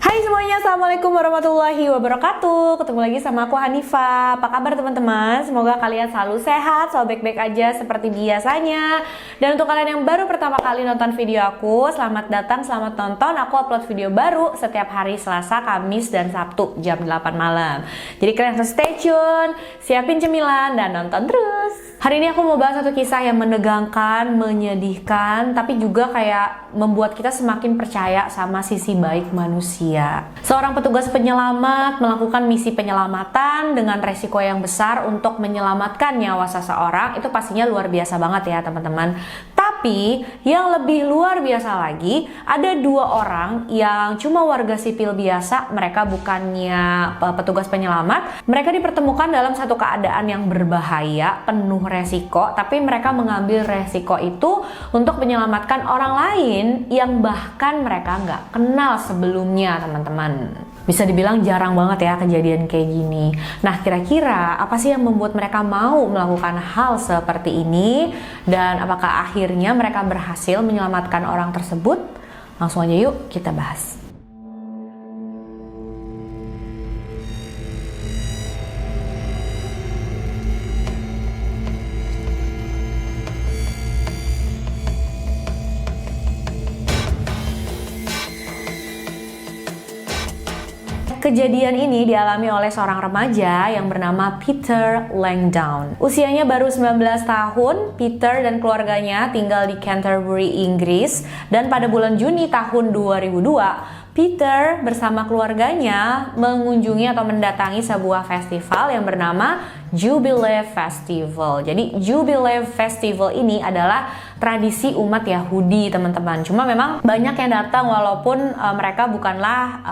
Hai semuanya, Assalamualaikum warahmatullahi wabarakatuh. Ketemu lagi sama aku Hanifa. Apa kabar teman-teman? Semoga kalian selalu sehat, selalu baik-baik aja seperti biasanya. Dan untuk kalian yang baru pertama kali nonton video aku, selamat datang, selamat nonton. Aku upload video baru setiap hari Selasa, Kamis, dan Sabtu jam 8 malam. Jadi kalian harus stay tune, siapin cemilan, dan nonton terus. Hari ini aku mau bahas satu kisah yang menegangkan, menyedihkan, tapi juga kayak membuat kita semakin percaya sama sisi baik manusia. Seorang petugas penyelamat melakukan misi penyelamatan dengan resiko yang besar untuk menyelamatkan nyawa seseorang. Itu pastinya luar biasa banget ya teman-teman. Tapi yang lebih luar biasa lagi, ada dua orang yang cuma warga sipil biasa, mereka bukannya petugas penyelamat. Mereka dipertemukan dalam satu keadaan yang berbahaya, penuh resiko, tapi mereka mengambil resiko itu untuk menyelamatkan orang lain yang bahkan mereka nggak kenal sebelumnya, teman-teman. Bisa dibilang jarang banget ya kejadian kayak gini. Nah, kira-kira apa sih yang membuat mereka mau melakukan hal seperti ini? Dan apakah akhirnya mereka berhasil menyelamatkan orang tersebut? Langsung aja yuk kita bahas. Kejadian ini dialami oleh seorang remaja yang bernama Peter Langdown. Usianya baru 19 tahun, Peter dan keluarganya tinggal di Canterbury, Inggris. Dan pada bulan Juni tahun 2002, Peter bersama keluarganya mengunjungi atau mendatangi sebuah festival yang bernama Jubilee Festival. Jadi Jubilee Festival ini adalah tradisi umat Yahudi, teman-teman. Cuma memang banyak yang datang walaupun mereka bukanlah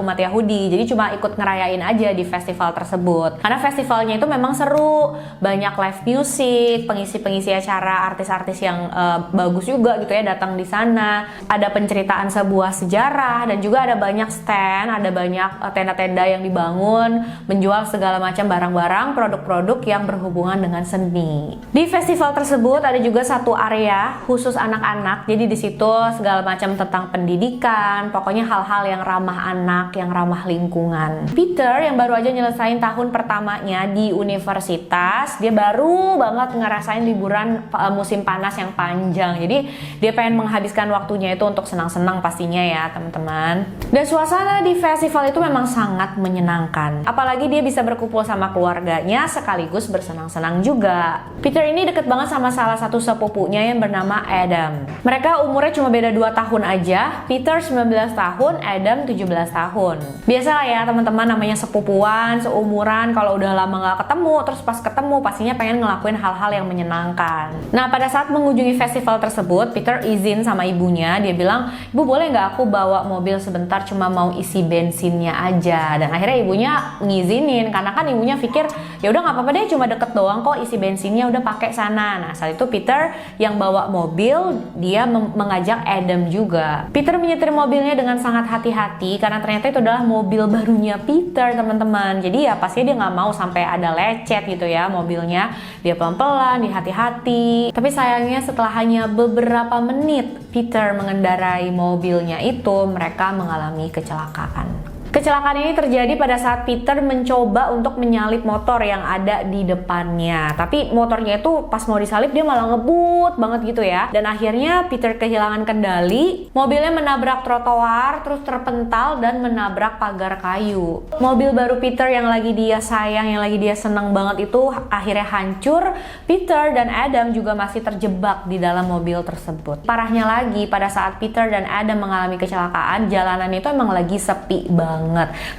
umat Yahudi. Jadi cuma ikut ngerayain aja di festival tersebut. Karena festivalnya itu memang seru, banyak live music, pengisi-pengisi acara, artis-artis yang bagus juga gitu ya datang di sana. Ada penceritaan sebuah sejarah dan juga ada banyak stand, ada banyak tenda-tenda yang dibangun, menjual segala macam barang-barang, produk-produk yang berhubungan dengan seni. Di festival tersebut ada juga satu area khusus anak-anak. Jadi di situ segala macam tentang pendidikan, pokoknya hal-hal yang ramah anak, yang ramah lingkungan. Peter yang baru aja nyelesain tahun pertamanya di universitas, dia baru banget ngerasain liburan musim panas yang panjang. Jadi dia pengen menghabiskan waktunya itu untuk senang-senang pastinya ya teman-teman. Dan suasana di festival itu memang sangat menyenangkan. Apalagi dia bisa berkumpul sama keluarganya sekaligus bersenang-senang juga. Peter ini deket banget sama salah satu sepupunya yang bernama Adam. Mereka umurnya cuma beda 2 tahun aja. Peter 19 tahun, Adam 17 tahun. Biasalah ya teman-teman, namanya sepupuan, seumuran, kalau udah lama gak ketemu, terus pas ketemu pastinya pengen ngelakuin hal-hal yang menyenangkan. Nah, pada saat mengunjungi festival tersebut, Peter izin sama ibunya. Dia bilang, "Ibu, boleh gak aku bawa mobil sebentar, cuma mau isi bensinnya aja." Dan akhirnya ibunya ngizinin, karena kan ibunya pikir, ya udah gak apa-apa deh, cuma deket doang kok, isi bensinnya udah pakai sana. Nah, saat itu Peter yang bawa mobil, dia mengajak Adam juga. Peter menyetir mobilnya dengan sangat hati-hati karena ternyata itu adalah mobil barunya Peter, teman-teman. Jadi ya pastinya dia nggak mau sampai ada lecet gitu ya mobilnya. Dia pelan-pelan, dia hati-hati. Tapi sayangnya setelah hanya beberapa menit Peter mengendarai mobilnya itu, mereka mengalami kecelakaan. Kecelakaan ini terjadi pada saat Peter mencoba untuk menyalip motor yang ada di depannya. Tapi motornya itu pas mau disalip dia malah ngebut banget gitu ya. Dan akhirnya Peter kehilangan kendali. Mobilnya menabrak trotoar, terus terpental dan menabrak pagar kayu. Mobil baru Peter yang lagi dia sayang, yang lagi dia senang banget itu akhirnya hancur. Peter dan Adam juga masih terjebak di dalam mobil tersebut. Parahnya lagi, pada saat Peter dan Adam mengalami kecelakaan, jalanan itu emang lagi sepi banget.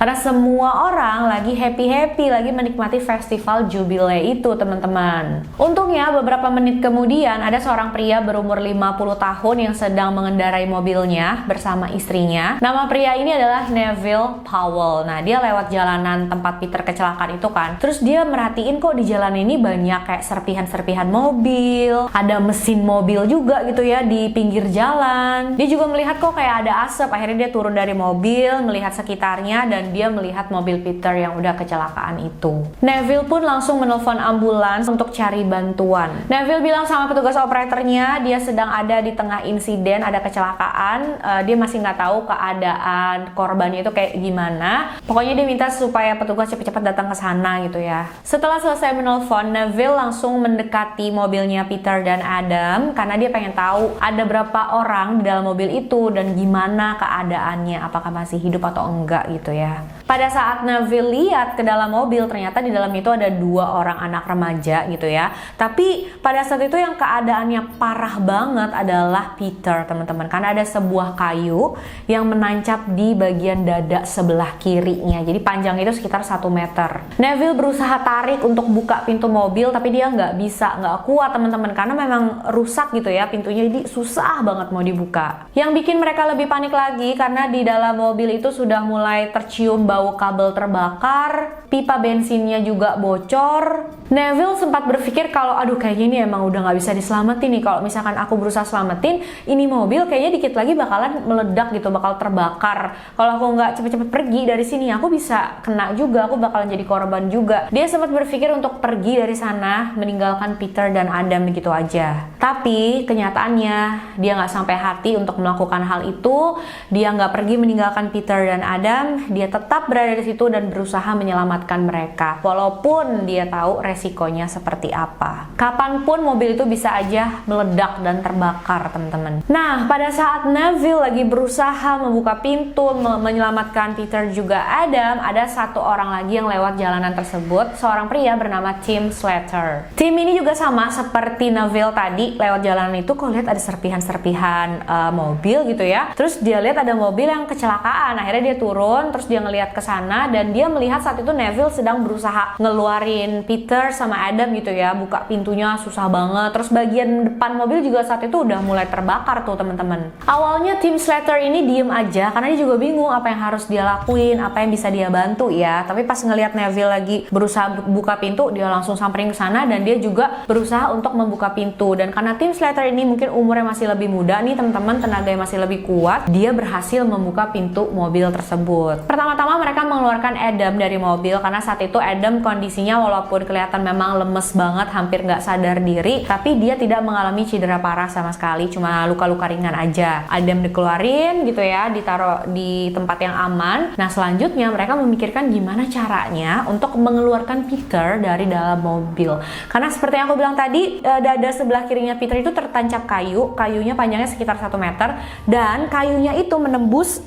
Karena semua orang lagi happy-happy, lagi menikmati festival Jubilee itu, teman-teman. Untungnya beberapa menit kemudian ada seorang pria berumur 50 tahun yang sedang mengendarai mobilnya bersama istrinya. Nama pria ini adalah Neville Powell. Nah, dia lewat jalanan tempat Peter kecelakaan itu kan. Terus dia merhatiin kok di jalan ini banyak kayak serpihan-serpihan mobil, ada mesin mobil juga gitu ya di pinggir jalan. Dia juga melihat kok kayak ada asap. Akhirnya dia turun dari mobil, melihat sekitar sekitarnya dan dia melihat mobil Peter yang udah kecelakaan itu. Neville pun langsung menelpon ambulans untuk cari bantuan. Neville bilang sama petugas operatornya dia sedang ada di tengah insiden, ada kecelakaan. Dia masih nggak tahu keadaan korbannya itu kayak gimana. Pokoknya dia minta supaya petugas cepat-cepat datang ke sana gitu ya. Setelah selesai menelpon, Neville langsung mendekati mobilnya Peter dan Adam karena dia pengen tahu ada berapa orang di dalam mobil itu dan gimana keadaannya, apakah masih hidup atau enggak gitu ya. Pada saat Neville lihat ke dalam mobil, ternyata di dalam itu ada 2 orang anak remaja gitu ya. Tapi pada saat itu yang keadaannya parah banget adalah Peter, teman-teman, karena ada sebuah kayu yang menancap di bagian dada sebelah kirinya. Jadi panjangnya itu sekitar 1 meter. Neville berusaha tarik untuk buka pintu mobil, tapi dia nggak bisa, nggak kuat teman-teman, karena memang rusak gitu ya pintunya, jadi susah banget mau dibuka. Yang bikin mereka lebih panik lagi karena di dalam mobil itu sudah mulai tercium bau kabel terbakar, pipa bensinnya juga bocor. Neville sempat berpikir kalau aduh kayaknya ini emang udah nggak bisa diselamatin nih, kalau misalkan aku berusaha selamatin ini mobil kayaknya dikit lagi bakalan meledak gitu, bakal terbakar. Kalau aku nggak cepet-cepet pergi dari sini aku bisa kena juga, aku bakalan jadi korban juga. Dia sempat berpikir untuk pergi dari sana meninggalkan Peter dan Adam begitu aja. Tapi kenyataannya dia nggak sampai hati untuk melakukan hal itu. Dia nggak pergi meninggalkan Peter dan Adam, dia tetap berada di situ dan berusaha menyelamatkan mereka walaupun dia tahu resikonya seperti apa. Kapanpun mobil itu bisa aja meledak dan terbakar, teman-teman. Nah, pada saat Neville lagi berusaha membuka pintu menyelamatkan Peter juga Adam, ada 1 orang lagi yang lewat jalanan tersebut, seorang pria bernama Tim Slater. Tim ini juga sama seperti Neville tadi, lewat jalanan itu kok lihat ada serpihan-serpihan mobil gitu ya. Terus dia lihat ada mobil yang kecelakaan, akhirnya dia turun, terus dia ngelihat ke sana dan dia melihat saat itu Neville sedang berusaha ngeluarin Peter sama Adam gitu ya, buka pintunya susah banget. Terus bagian depan mobil juga saat itu udah mulai terbakar tuh, teman-teman. Awalnya Tim Slater ini diem aja karena dia juga bingung apa yang harus dia lakuin, apa yang bisa dia bantu ya. Tapi pas ngelihat Neville lagi berusaha buka pintu, dia langsung samperin ke sana dan dia juga berusaha untuk membuka pintu. Dan karena Tim Slater ini mungkin umurnya masih lebih muda nih, teman-teman, tenaganya masih lebih kuat, dia berhasil membuka pintu mobil tersebut. Pertama-tama mereka mengeluarkan Adam dari mobil karena saat itu Adam kondisinya walaupun kelihatan memang lemes banget, hampir nggak sadar diri, tapi dia tidak mengalami cedera parah sama sekali, cuma luka-luka ringan aja. Adam dikeluarin gitu ya, ditaruh di tempat yang aman. Nah, selanjutnya mereka memikirkan gimana caranya untuk mengeluarkan Peter dari dalam mobil. Karena seperti yang aku bilang tadi, dada sebelah kirinya Peter itu tertancap kayu, kayunya panjangnya sekitar 1 meter, dan kayunya itu menembus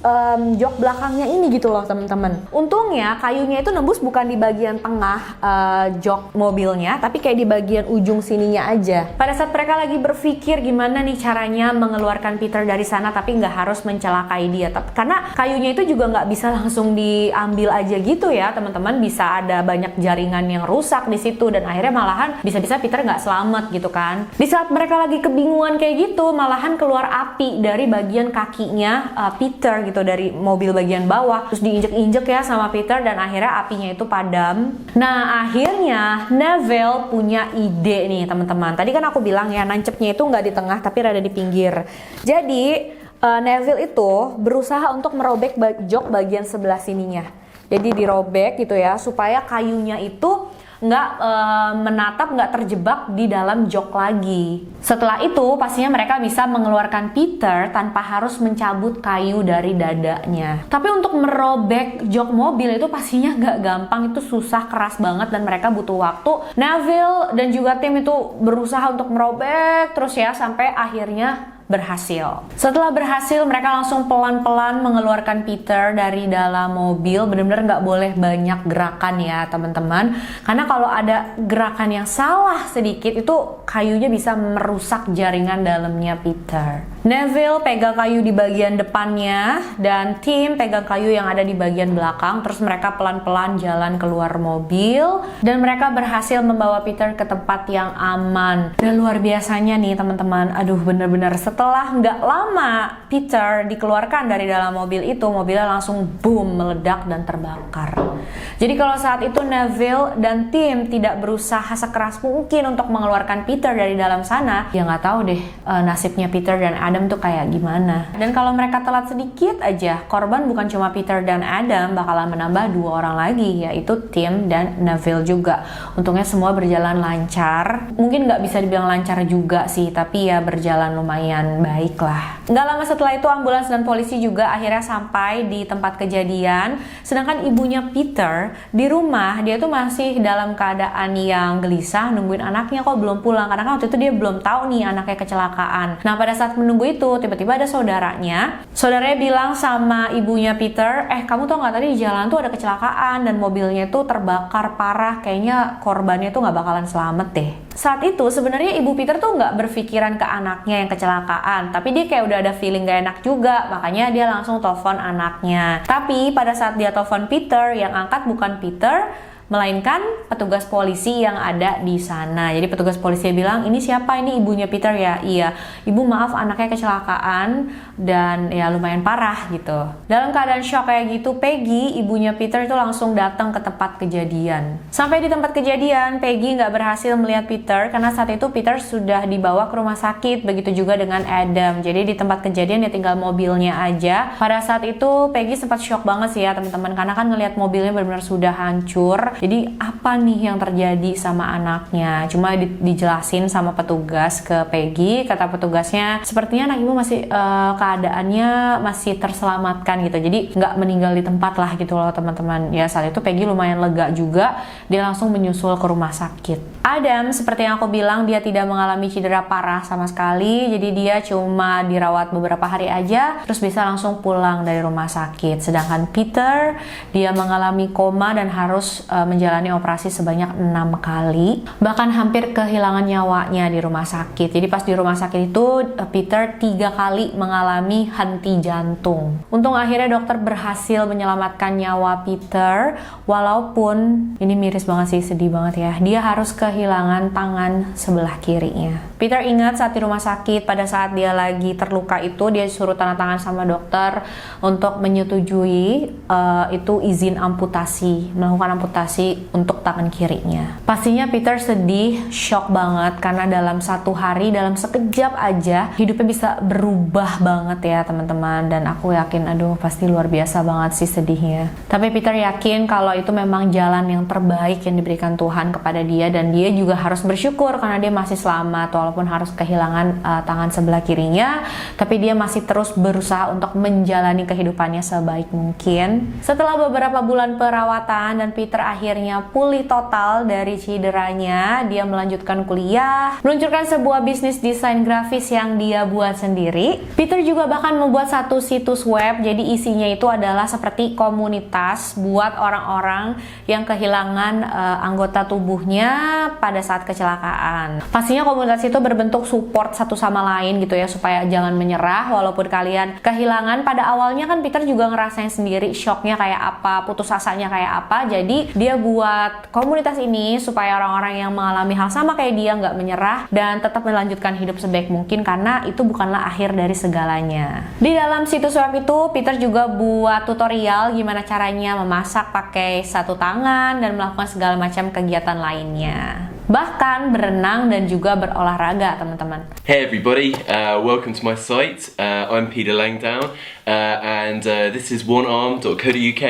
jok belakangnya ini gitu loh, teman-teman. Untungnya kayunya itu nembus bukan di bagian tengah jok mobilnya, tapi kayak di bagian ujung sininya aja. Pada saat mereka lagi berpikir gimana nih caranya mengeluarkan Peter dari sana tapi nggak harus mencelakai dia, karena kayunya itu juga nggak bisa langsung diambil aja gitu ya, teman-teman. Bisa ada banyak jaringan yang rusak di situ dan akhirnya malahan bisa-bisa Peter nggak selamat gitu kan. Di saat mereka lagi kebingungan kayak gitu, malahan keluar api dari bagian kakinya Peter gitu, dari mobil bagian bawah, terus diinjek-injek ya sama Peter dan akhirnya apinya itu padam. Nah, akhirnya Neville punya ide nih, teman-teman. Tadi kan aku bilang ya, nancepnya itu nggak di tengah tapi rada di pinggir. Jadi Neville itu berusaha untuk merobek jok bagian sebelah sininya. Jadi dirobek gitu ya, supaya kayunya itu nggak menatap, nggak terjebak di dalam jok lagi. Setelah itu pastinya mereka bisa mengeluarkan Peter tanpa harus mencabut kayu dari dadanya. Tapi untuk merobek jok mobil itu pastinya nggak gampang, itu susah, keras banget dan mereka butuh waktu. Neville dan juga tim itu berusaha untuk merobek terus ya sampai akhirnya berhasil. Setelah berhasil, mereka langsung pelan-pelan mengeluarkan Peter dari dalam mobil. Benar-benar nggak boleh banyak gerakan ya, teman-teman. Karena kalau ada gerakan yang salah sedikit, itu kayunya bisa merusak jaringan dalamnya Peter. Neville pegang kayu di bagian depannya dan Tim pegang kayu yang ada di bagian belakang. Terus mereka pelan-pelan jalan keluar mobil dan mereka berhasil membawa Peter ke tempat yang aman. Dan luar biasanya nih, teman-teman. Aduh, bener-bener Setelah nggak lama Peter dikeluarkan dari dalam mobil itu, mobilnya langsung boom, meledak dan terbakar. Jadi kalau saat itu Neville dan tim tidak berusaha sekeras mungkin untuk mengeluarkan Peter dari dalam sana, ya nggak tahu deh nasibnya Peter dan Adam tuh kayak gimana. Dan kalau mereka telat sedikit aja, korban bukan cuma Peter dan Adam, bakalan menambah 2 orang lagi, yaitu Tim dan Neville juga. Untungnya semua berjalan lancar. Mungkin nggak bisa dibilang lancar juga sih, tapi ya berjalan lumayan baik lah. Nggak lama setelah itu ambulans dan polisi juga akhirnya sampai di tempat kejadian. Sedangkan ibunya Peter di rumah, dia tuh masih dalam keadaan yang gelisah nungguin anaknya kok belum pulang, karena kan waktu itu dia belum tahu nih anaknya kecelakaan. Nah pada saat menunggu itu tiba-tiba ada saudaranya bilang sama ibunya Peter, kamu tau nggak tadi di jalan tuh ada kecelakaan dan mobilnya tuh terbakar parah, kayaknya korbannya tuh nggak bakalan selamat deh. Saat itu sebenarnya ibu Peter tuh nggak berpikiran ke anaknya yang kecelakaan, tapi dia kayak udah ada feeling gak enak juga, makanya dia langsung telepon anaknya. Tapi pada saat dia telepon Peter, yang angkat bukan Peter, melainkan petugas polisi yang ada di sana. Jadi petugas polisi bilang, ini siapa, ini ibunya Peter ya? Iya, ibu maaf anaknya kecelakaan dan ya lumayan parah gitu. Dalam keadaan shock kayak gitu, Peggy, ibunya Peter itu langsung datang ke tempat kejadian. Sampai di tempat kejadian, Peggy nggak berhasil melihat Peter karena saat itu Peter sudah dibawa ke rumah sakit, begitu juga dengan Adam. Jadi di tempat kejadian ya tinggal mobilnya aja. Pada saat itu Peggy sempat shock banget sih ya teman-teman, karena kan ngelihat mobilnya benar-benar sudah hancur. Jadi apa nih yang terjadi sama anaknya? Cuma dijelasin sama petugas ke Peggy, kata petugasnya sepertinya anak ibu masih keadaannya masih terselamatkan gitu. Jadi nggak meninggal di tempat lah gitu loh teman-teman. Ya saat itu Peggy lumayan lega juga, dia langsung menyusul ke rumah sakit. Adam seperti yang aku bilang, dia tidak mengalami cedera parah sama sekali. Jadi dia cuma dirawat beberapa hari aja terus bisa langsung pulang dari rumah sakit. Sedangkan Peter, dia mengalami koma dan harus menjalani operasi sebanyak 6 kali, bahkan hampir kehilangan nyawanya di rumah sakit. Jadi pas di rumah sakit itu Peter 3 kali mengalami henti jantung. Untung akhirnya dokter berhasil menyelamatkan nyawa Peter, walaupun ini miris banget sih, sedih banget ya, dia harus kehilangan tangan sebelah kirinya. Peter ingat saat di rumah sakit, pada saat dia lagi terluka itu, dia disuruh tanda tangan sama dokter untuk menyetujui itu izin amputasi, melakukan amputasi untuk tangan kirinya. Pastinya Peter sedih, shock banget, karena dalam 1 hari, dalam sekejap aja hidupnya bisa berubah banget ya teman-teman. Dan aku yakin, aduh pasti luar biasa banget sih sedihnya. Tapi Peter yakin kalau itu memang jalan yang terbaik yang diberikan Tuhan kepada dia, dan dia juga harus bersyukur karena dia masih selamat walaupun harus kehilangan tangan sebelah kirinya, tapi dia masih terus berusaha untuk menjalani kehidupannya sebaik mungkin. Setelah beberapa bulan perawatan dan Peter akhirnya pulih total dari cederanya, dia melanjutkan kuliah, meluncurkan sebuah bisnis desain grafis yang dia buat sendiri. Peter juga bahkan membuat satu situs web, jadi isinya itu adalah seperti komunitas buat orang-orang yang kehilangan anggota tubuhnya pada saat kecelakaan. Pastinya komunitas itu berbentuk support satu sama lain gitu ya, supaya jangan menyerah walaupun kalian kehilangan. Pada awalnya kan Peter juga ngerasain sendiri shocknya kayak apa, putus asanya kayak apa. Jadi dia buat komunitas ini supaya orang-orang yang mengalami hal sama kayak dia nggak menyerah dan tetap melanjutkan hidup sebaik mungkin, karena itu bukanlah akhir dari segalanya. Di dalam situs web itu Peter juga buat tutorial gimana caranya memasak pakai satu tangan dan melakukan segala macam kegiatan lainnya. Bahkan berenang dan juga berolahraga teman-teman. Hey everybody, welcome to my site. I'm Peter Langdown and this is onearm.co.uk.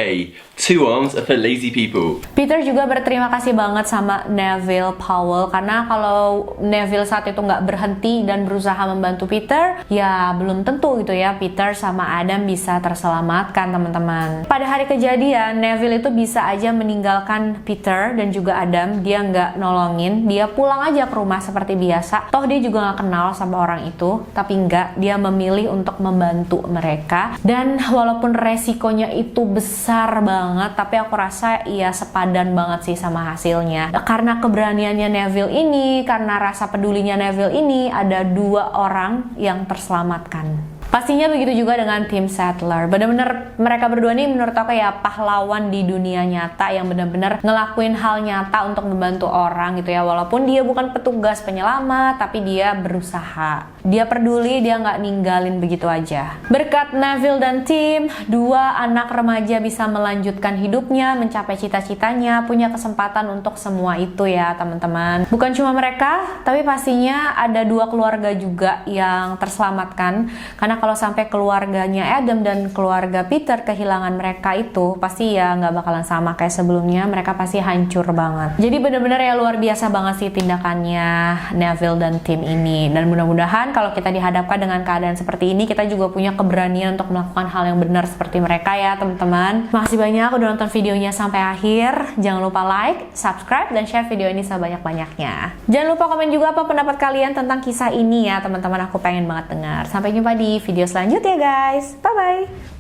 2 arms are for lazy people. Peter juga berterima kasih banget sama Neville Powell, karena kalau Neville saat itu nggak berhenti dan berusaha membantu Peter, ya belum tentu gitu ya Peter sama Adam bisa terselamatkan teman-teman. Pada hari kejadian, Neville itu bisa aja meninggalkan Peter dan juga Adam, dia nggak nolongin, dia pulang aja ke rumah seperti biasa. Toh dia juga nggak kenal sama orang itu, tapi nggak, dia memilih untuk membantu mereka. Dan walaupun resikonya itu besar banget, tapi aku rasa ya sepadan banget sih sama hasilnya. Karena keberaniannya Neville ini, karena rasa pedulinya Neville ini, ada 2 orang yang terselamatkan. Pastinya begitu juga dengan tim Sattler. Bener-bener mereka berdua nih menurut aku ya pahlawan di dunia nyata yang bener-bener ngelakuin hal nyata untuk membantu orang gitu ya. Walaupun dia bukan petugas penyelamat, tapi dia berusaha. Dia peduli, dia nggak ninggalin begitu aja. Berkat Neville dan tim, dua anak remaja bisa melanjutkan hidupnya, mencapai cita-citanya, punya kesempatan untuk semua itu ya teman-teman. Bukan cuma mereka, tapi pastinya ada dua keluarga juga yang terselamatkan. Karena kalau sampai keluarganya Adam dan keluarga Peter kehilangan mereka itu, pasti ya nggak bakalan sama kayak sebelumnya. Mereka pasti hancur banget. Jadi bener-bener ya luar biasa banget sih tindakannya Neville dan tim ini. Dan mudah-mudahan kalau kita dihadapkan dengan keadaan seperti ini, kita juga punya keberanian untuk melakukan hal yang benar seperti mereka ya teman-teman. Makasih banyak udah nonton videonya sampai akhir. Jangan lupa like, subscribe, dan share video ini sebanyak-banyaknya. Jangan lupa komen juga apa pendapat kalian tentang kisah ini ya teman-teman. Aku pengen banget dengar. Sampai jumpa di video selanjutnya guys. Bye-bye.